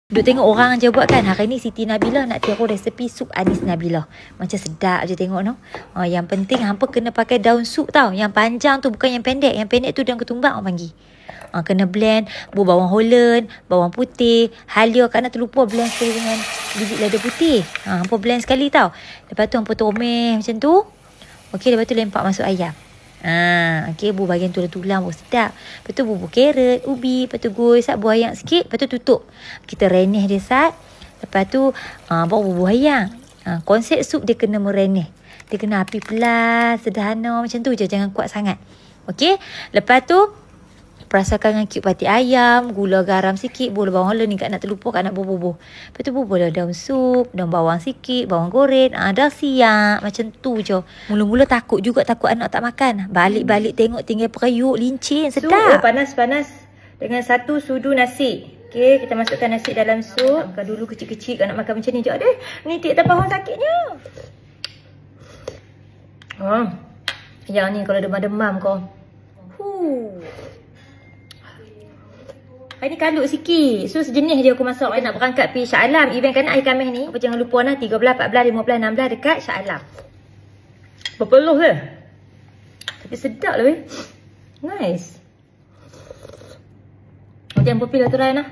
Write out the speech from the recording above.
Duk tengok orang je buat kan. Hari ni Siti Nabilah nak tiru resepi sup Anis Nabilah. Macam sedap je tengok no. Yang penting hampa kena pakai daun sup tau. Yang panjang tu bukan yang pendek. Yang pendek tu daun ketumbak orang panggil. Kena blend bawang Holland, bawang putih, halia. Kan nak terlupa blend sekali dengan biji lada putih. Hampa blend sekali tau. Lepas tu hampa tumis macam tu. Okey, lepas tu lempak masuk ayam. Okey, buah bahagian tulang-tulang pun sedap. Lepas tu bubur carrot, ubi, lepas tu gosok buah ayam sikit, lepas tu tutup. Kita renyah dia sat. Lepas tu bawa bubur ayam. Konsep sup dia kena merenyah. Dia kena api pelan, sederhana macam tu je, jangan kuat sangat. Okey, lepas tu perasakan dengan cube pati ayam, gula garam sikit, bola bawang Holland ni kat nak terlupa, kat nak bubur. Lepas tu bubur daun sup, daun bawang sikit, bawang goreng. Dah siap. Macam tu je. Mula-mula takut juga, takut anak tak makan. Balik-balik tengok tinggal periuk, lincin, sedap. Panas-panas dengan 1 sudu nasi. Okey, kita masukkan nasi dalam sup. Makan dulu kecil-kecil, nak makan macam ni je. Aduh, nitik tak faham sakitnya. Yang ni kalau demam-demam kau. Hari ni kalut sikit. So sejenis je aku masak. Kita nak berangkat pergi Shah Alam. Event kanak akhir Khamis ni. Apa jangan lupa lah. 13, 14, 15, 16 dekat Shah Alam. Berpeluh ke? Tapi sedap lah weh. Nice. Jangan berpilih tu Ryan lah.